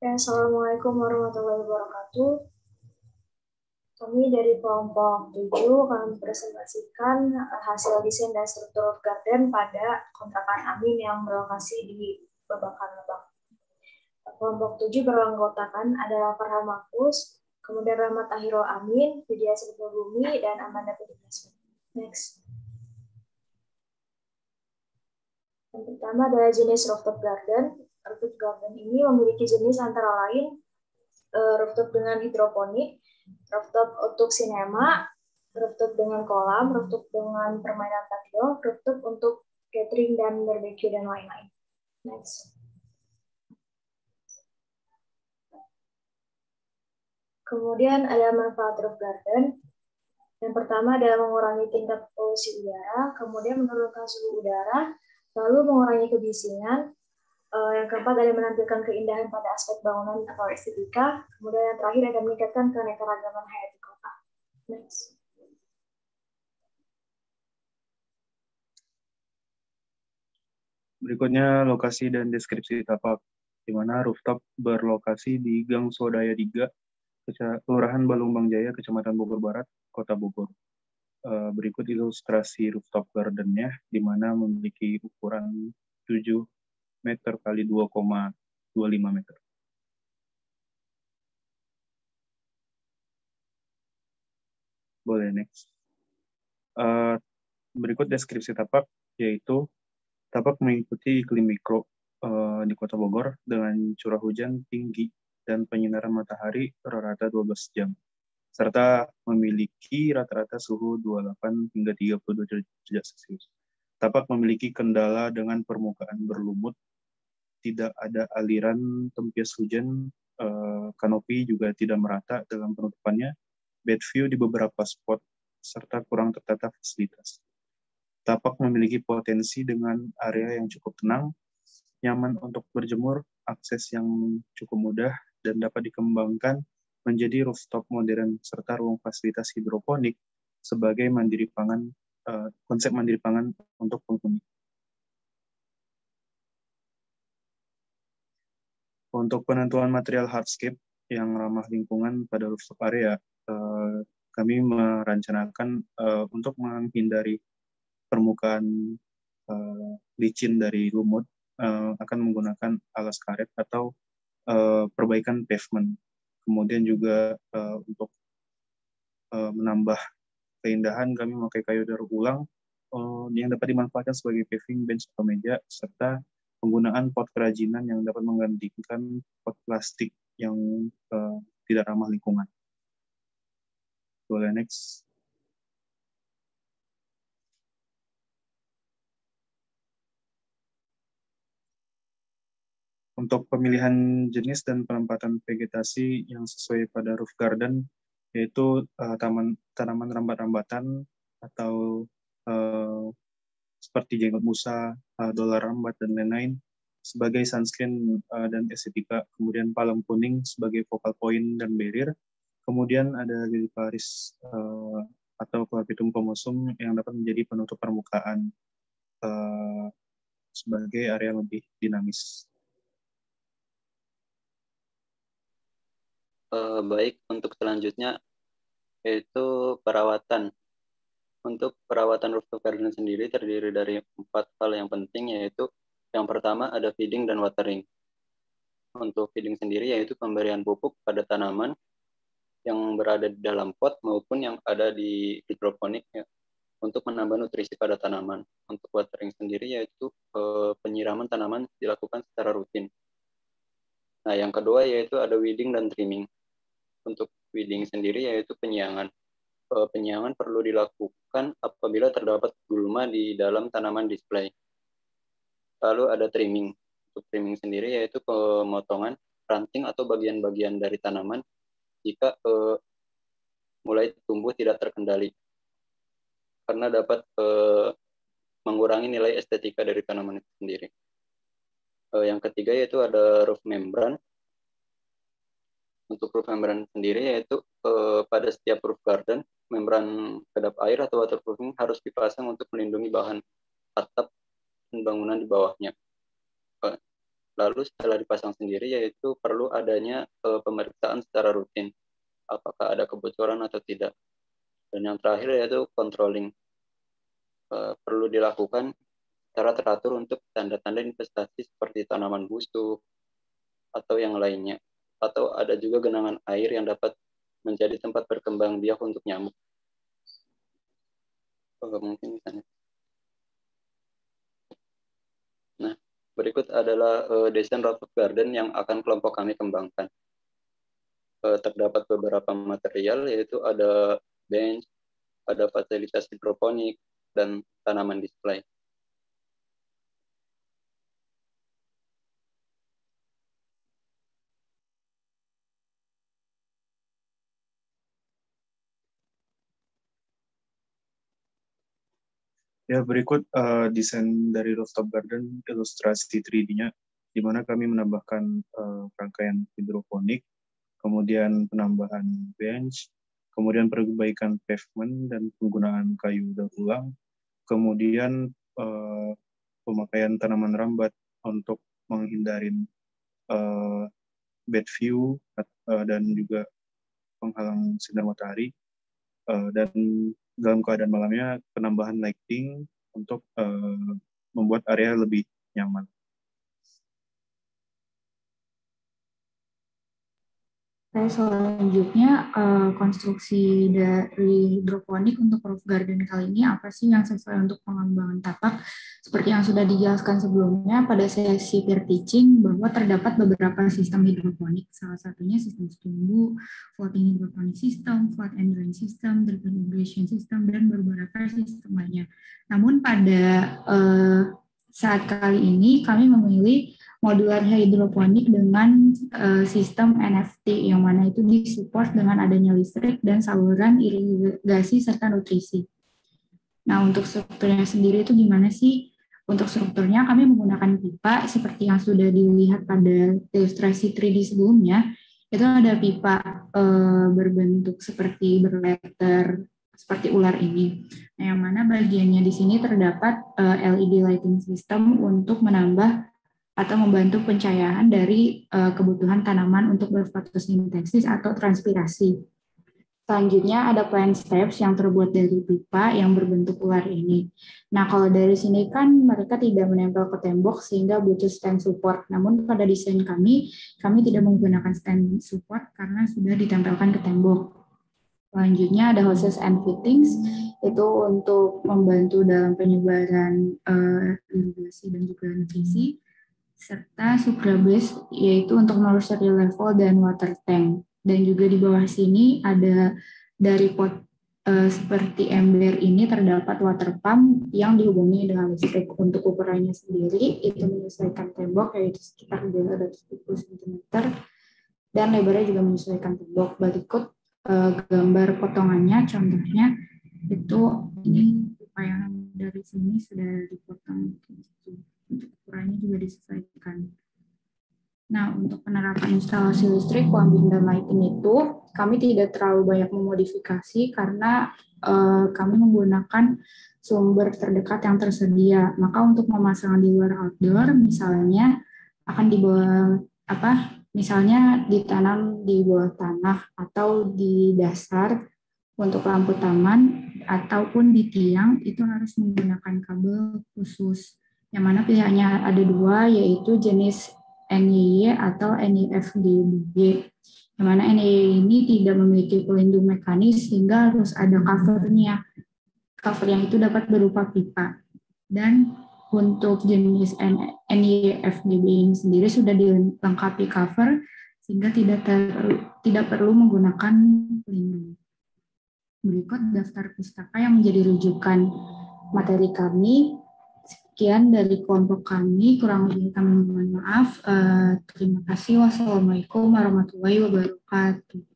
Assalamualaikum warahmatullahi wabarakatuh. Kami dari kelompok 7 akan presentasikan hasil desain dan struktur roof garden pada kontrakan Amin yang berlokasi di Babakan Lebak. Kelompok 7 beranggotakan ada Farhan Mahfuz, kemudian Rahmat Tahirul Amin, Widya Sripul Bumi, dan Amanda Putri. Next. Yang pertama adalah jenis rooftop garden. Rooftop garden ini memiliki jenis antara lain rooftop dengan hidroponik, rooftop untuk sinema, rooftop dengan kolam, rooftop dengan permainan patio, rooftop untuk catering dan barbecue dan lain-lain. Next. Kemudian ada manfaat roof garden. Yang pertama adalah mengurangi tingkat polusi udara, kemudian menurunkan suhu udara, lalu mengurangi kebisingan. Yang keempat adalah menampilkan keindahan pada aspek bangunan atau estetika. Kemudian yang terakhir adalah meningkatkan keanekaragaman hayati kota. Next. Berikutnya lokasi dan deskripsi tapak, di mana rooftop berlokasi di Gang Swadaya 3, Kelurahan Balumbang Jaya, Kecamatan Bogor Barat, Kota Bogor. Berikut ilustrasi rooftop garden-nya, di mana memiliki ukuran 7 meter kali 2,25 meter. Boleh next. Berikut deskripsi tapak, yaitu tapak mengikuti iklim mikro di Kota Bogor dengan curah hujan tinggi dan penyinaran matahari rata-rata 12 jam, serta memiliki rata-rata suhu 28 hingga 32 derajat Celcius. Tapak memiliki kendala dengan permukaan berlumut, tidak ada aliran tempias hujan, kanopi juga tidak merata dalam penutupannya, bad view di beberapa spot, serta kurang tertata fasilitas. Tapak memiliki potensi dengan area yang cukup tenang, nyaman untuk berjemur, akses yang cukup mudah, dan dapat dikembangkan menjadi rooftop modern serta ruang fasilitas hidroponik sebagai konsep mandiri pangan untuk penghuni. Untuk penentuan material hardscape yang ramah lingkungan pada rooftop area, kami merencanakan untuk menghindari permukaan licin dari lumut, akan menggunakan alas karet atau perbaikan pavement. Kemudian juga untuk menambah keindahan, kami memakai kayu daur ulang yang dapat dimanfaatkan sebagai paving bench atau meja, serta penggunaan pot kerajinan yang dapat menggantikan pot plastik yang tidak ramah lingkungan. Boleh next. Untuk pemilihan jenis dan penempatan vegetasi yang sesuai pada roof garden, yaitu tanaman rambat-rambatan atau seperti jenggot musa, dolar rambat, dan lain-lain sebagai sunscreen dan estetika. Kemudian palem kuning sebagai focal point dan barrier. Kemudian ada lili paris atau Chlorphytum comosum yang dapat menjadi penutup permukaan sebagai area lebih dinamis. Baik, untuk selanjutnya yaitu perawatan. Untuk perawatan rooftop garden sendiri terdiri dari 4 hal yang penting, yaitu yang pertama ada feeding dan watering. Untuk feeding sendiri yaitu pemberian pupuk pada tanaman yang berada di dalam pot maupun yang ada di hidroponik ya, untuk menambah nutrisi pada tanaman. Untuk watering sendiri yaitu penyiraman tanaman dilakukan secara rutin. Nah, yang kedua yaitu ada weeding dan trimming. Untuk weeding sendiri yaitu penyiangan. Penyiangan perlu dilakukan apabila terdapat gulma di dalam tanaman display. Lalu ada trimming. Untuk trimming sendiri yaitu pemotongan ranting atau bagian-bagian dari tanaman jika mulai tumbuh tidak terkendali, karena dapat mengurangi nilai estetika dari tanaman itu sendiri. Yang ketiga yaitu ada roof membrane. Untuk roof membrane sendiri yaitu pada setiap roof garden, membran kedap air atau waterproofing harus dipasang untuk melindungi bahan atap dan bangunan di bawahnya. Lalu setelah dipasang sendiri, yaitu perlu adanya pemeriksaan secara rutin, apakah ada kebocoran atau tidak. Dan yang terakhir yaitu controlling. Perlu dilakukan secara teratur untuk tanda-tanda investasi seperti tanaman busuk atau yang lainnya. Atau ada juga genangan air yang dapat menjadi tempat berkembang biak untuk nyamuk. Mungkin misalnya. Nah, berikut adalah desain rooftop garden yang akan kelompok kami kembangkan. Terdapat beberapa material, yaitu ada bench, ada fasilitas hidroponik, dan tanaman display. Ya, berikut desain dari rooftop garden, ilustrasi 3D-nya, di mana kami menambahkan rangkaian hidroponik, kemudian penambahan bench, kemudian perbaikan pavement dan penggunaan kayu daur ulang, kemudian pemakaian tanaman rambat untuk menghindari bad view dan juga penghalang sinar matahari, dan dalam keadaan malamnya penambahan lighting untuk membuat area lebih nyaman. Selanjutnya, konstruksi dari hidroponik untuk roof garden kali ini apa sih yang sesuai untuk pengembangan tapak? Seperti yang sudah dijelaskan sebelumnya pada sesi peer teaching bahwa terdapat beberapa sistem hidroponik, salah satunya sistem setumbu, floating hydroponic system, flat and drain system, drip irrigation system, dan beberapa sistem lainnya. Namun pada saat kali ini kami memilih modular hidroponik dengan sistem NFT yang mana itu disupport dengan adanya listrik dan saluran irigasi serta nutrisi. Nah, untuk strukturnya sendiri itu gimana sih? Untuk strukturnya kami menggunakan pipa seperti yang sudah dilihat pada ilustrasi 3D sebelumnya. Itu ada pipa berbentuk seperti berletter seperti ular ini. Nah, yang mana bagiannya di sini terdapat LED lighting system untuk menambah atau membantu pencahayaan dari kebutuhan tanaman untuk berfotosintesis atau transpirasi. Selanjutnya ada plant steps yang terbuat dari pipa yang berbentuk ular ini. Nah, kalau dari sini kan mereka tidak menempel ke tembok sehingga butuh stand support. Namun pada desain kami tidak menggunakan stand support karena sudah ditempelkan ke tembok. Selanjutnya ada hoses and fittings, itu untuk membantu dalam penyebaran irigasi dan juga nutrisi, serta subrabase, yaitu untuk nursery level dan water tank. Dan juga di bawah sini ada dari pot seperti ember ini terdapat water pump yang dihubungi dengan listrik. Untuk ukurannya sendiri itu menyesuaikan tembok, yaitu sekitar 270 cm, dan lebarnya juga menyesuaikan tembok. Berikut gambar potongannya, contohnya itu ini yang dari sini sudah dipotong gitu. Untuk ukurannya juga disesuaikan. Nah, untuk penerapan instalasi listrik, plumbing, dan lighting itu kami tidak terlalu banyak memodifikasi karena kami menggunakan sumber terdekat yang tersedia. Maka untuk pemasangan di luar outdoor, misalnya akan misalnya ditanam di bawah tanah atau di dasar untuk lampu taman ataupun di tiang, itu harus menggunakan kabel khusus. Yang mana pilihannya ada dua, yaitu jenis NYY atau NYFGBB. Yang mana NYY ini tidak memiliki pelindung mekanis sehingga harus ada covernya. Cover yang itu dapat berupa pipa. Dan untuk jenis NYFGB ini sendiri sudah dilengkapi cover sehingga tidak perlu menggunakan pelindung. Berikut daftar pustaka yang menjadi rujukan materi kami. Sekian dari kelompok kami, kurang lebih kami mohon maaf. Terima kasih. Wassalamualaikum warahmatullahi wabarakatuh.